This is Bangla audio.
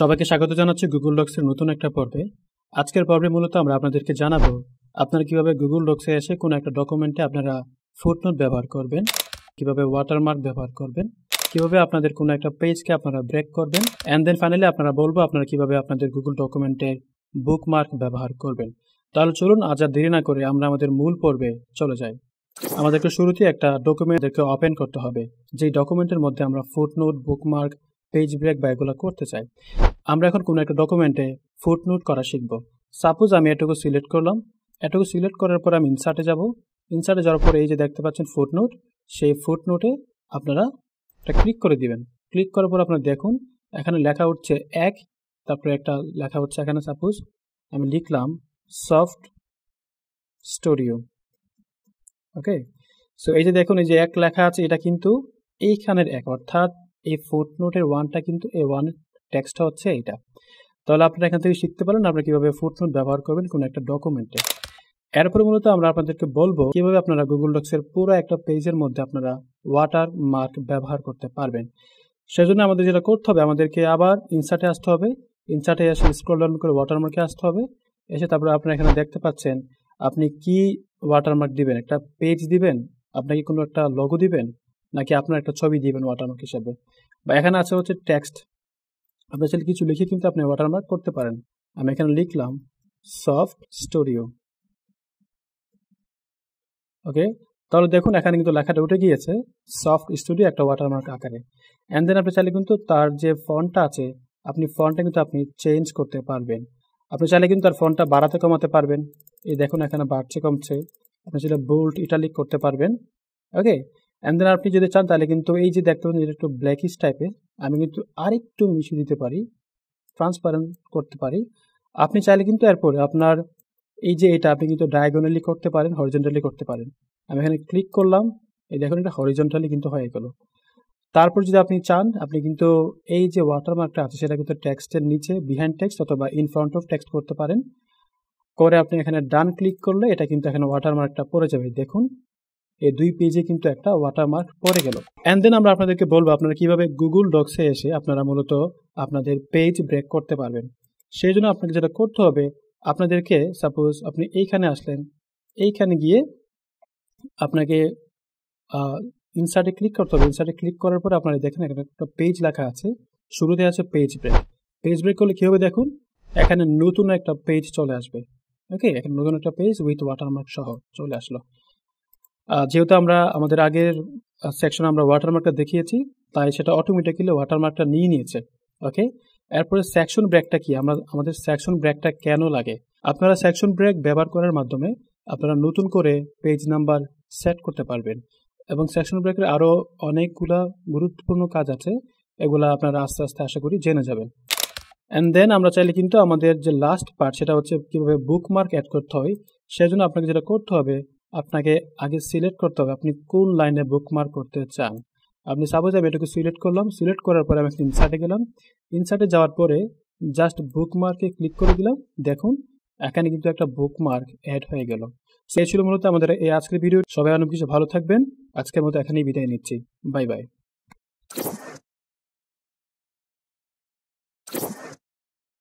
সবাইকে স্বাগত জানাচ্ছি গুগল ডক্সের নতুন একটা পর্বে। আজকের পর্বে মূলত আমরা আপনাদেরকে জানাবো আপনারা কিভাবে গুগল ডক্সে এসে কোনো একটা ডকুমেন্টে আপনারা ফুটনোট ব্যবহার করবেন, কিভাবে ওয়াটারমার্ক ব্যবহার করবেন, কিভাবে আপনাদের কোনো একটা পেজকে আপনারা ব্রেক করবেন, অ্যান্ড দেন ফাইনালি আপনারা বলবো আপনারা কিভাবে আপনাদের গুগল ডকুমেন্টের বুকমার্ক ব্যবহার করবেন। তাহলে চলুন আজ আর দেরি না করে আমরা আমাদের মূল পর্বে চলে যাই। আমাদেরকে শুরুতে একটা ডকুমেন্টকে ওপেন করতে হবে, যেই ডকুমেন্টের মধ্যে আমরা ফুটনোট, বুকমার্ক, পেজ ব্রেক বা এগুলো করতে চাই। আমরা এখন কোনো একটা ডকুমেন্টে ফুটনোট করা শিখব। সাপোজ আমি এটুকু সিলেক্ট করলাম, এটুকু সিলেক্ট করার পর আমি ইনসার্টে যাব। ইনসার্টে যাওয়ার পরে এই যে দেখতে পাচ্ছেন ফুটনোট, সেই ফুটনোটে আপনারা একটা ক্লিক করে দিবেন। ক্লিক করার পর আপনারা দেখুন এখানে লেখা উঠছে এক, তারপরে একটা লেখা হচ্ছে এখানে সাপোজ আমি লিখলাম সফট স্টুডিও। ওকে, সো এই যে দেখুন এই যে এক লেখা আছে, এটা কিন্তু এইখানের এক, অর্থাৎ এই ফুটনোটের ওয়ানটা কিন্তু এই ওয়ানের টেক্সটটা হচ্ছে এইটা। তাহলে আপনারা এখান থেকে শিখতে পারেন আপনারা কিভাবে ফুটনোট ব্যবহার করবেন কোনো একটা ডকুমেন্টে। এরপরে মূলত আমরা আপনাদেরকে বলবো কিভাবে আপনারা গুগল ডক্সের পুরো একটা পেজের মধ্যে আপনারা ওয়াটার মার্ক ব্যবহার করতে পারবেন। সেজন্য আমাদের যেটা করতে হবে, আমাদেরকে আবার ইনসার্টে আসতে হবে। ইনসার্টে এসে স্ক্রল ডাউন করে ওয়াটারমার্কে আসতে হবে। এসে তারপরে আপনারা এখানে দেখতে পাচ্ছেন আপনি কি ওয়াটারমার্ক দিবেন, একটা পেজ দিবেন, আপনাকে কোনো একটা লোগো দিবেন, নাকি আপনার একটা ছবি দিবেন ওয়াটারমার্ক হিসেবে, বা এখানে আছে হচ্ছে টেক্সট। আপনি চাইলে কিছু লিখে কিন্তু আপনি ওয়াটারমার্ক করতে পারেন। আমি এখানে লিখলাম সফট স্টুডিও। ওকে, তাহলে দেখুন এখানে কিন্তু লেখাটা উঠে গিয়েছে সফট স্টুডিও একটা ওয়াটারমার্ক আকারে। অ্যান্ড দেন আপনি চাইলে কিন্তু তার যে ফন্টটা আছে আপনি ফন্টটা কিন্তু আপনি চেঞ্জ করতে পারবেন। আপনি চাইলে কিন্তু তার ফন্টটা বাড়াতে কমাতে পারবেন। এই দেখুন এখানে বাড়ছে কমছে, আপনি চাইলে বোল্ড ইটালিক করতে পারবেন। ওকে, অ্যান্ড দেন আপনি যদি চান তাহলে কিন্তু এই যে দেখতে পাচ্ছেন এটা একটু ব্ল্যাকিশ টাইপের, আমি কিন্তু আরেকটু মিশিয়ে দিতে পারি, ট্রান্সপারেন্ট করতে পারি। আপনি চাইলে কিন্তু এরপরে আপনার এই যে এটা আপনি কিন্তু ডায়াগোনালি করতে পারেন, হরিজন্টালি করতে পারেন। আমি এখানে ক্লিক করলাম, এই দেখুন এটা হরিজন্টালি কিন্তু হয়ে গেল। তারপর যদি আপনি চান আপনি কিন্তু এই যে ওয়াটারমার্কটা আছে সেটা কিন্তু টেক্সটের নিচে বিহাইন্ড টেক্সট অথবা ইন ফ্রন্ট অফ টেক্সট করতে পারেন। করে আপনি এখানে ডান ক্লিক করলে এটা কিন্তু এখানে ওয়াটারমার্কটা পড়ে যাবে। দেখুন এই দুই পেজে কিন্তু একটা ওয়াটারমার্ক পড়ে গেল। অ্যান্ড দেন আমরা আপনাদেরকে বলবো আপনারা কিভাবে গুগল ডক্সে এসে আপনারা মূলত আপনাদের পেজ ব্রেক করতে পারবেন। সেই জন্য আপনাকে যেটা করতে হবে, আপনাদেরকে সাপোজ আপনি এইখানে আসলেন, এইখানে গিয়ে আপনাকে ইনসার্টে ক্লিক করতে হবে। ইনসার্টে ক্লিক করার পর আপনারা দেখেন এখানে একটা পেজ লেখা আছে, শুরুতে আছে পেজ ব্রেক। পেজ ব্রেক করলে কী হবে দেখুন এখানে নতুন একটা পেজ চলে আসবে। ওকে, এখানে নতুন একটা পেজ উইথ ওয়াটারমার্ক সহ চলে আসলো। যেহেতু আমরা আমাদের আগের সেকশনে আমরা ওয়াটারমার্কটা দেখিয়েছি, তাই সেটা অটোমেটিক্যালি ওয়াটারমার্কটা নিয়ে নিয়েছে। ওকে, এরপরে সেকশন ব্রেকটা কি, আমাদের সেকশন ব্রেকটা কেন লাগে? আপনারা সেকশন ব্রেক ব্যবহার করার মাধ্যমে আপনারা নতুন করে পেজ নাম্বার সেট করতে পারবেন, এবং সেকশন ব্রেকের আরও অনেকগুলা গুরুত্বপূর্ণ কাজ আছে, এগুলা আপনারা আস্তে আস্তে আশা করি জেনে যাবেন। অ্যান্ড দেন আমরা চাইলে কিন্তু আমাদের যে লাস্ট পার্ট সেটা হচ্ছে কীভাবে বুকমার্ক অ্যাড করতে হয়। সেজন্য আপনাকে যেটা করতে হবে, আপনাকে আগে সিলেক্ট করতে হবে আপনি কোন লাইনে বুকমার্ক করতে চান। আপনি সাপোজ আমি এটাকে সিলেক্ট করলাম, সিলেক্ট করার পরে আমি ইনসার্টে গেলাম। ইনসার্টে যাওয়ার পরে জাস্ট বুকমার্কে ক্লিক করে দিলাম। দেখুন এখানে কিন্তু একটা বুকমার্ক অ্যাড হয়ে গেল। সেই ছিল মূলত আমাদের এই আজকের ভিডিও। সবাই অনেক কিছু ভালো থাকবেন। আজকের মতো এখানেই বিদায় নিচ্ছি। Bye bye.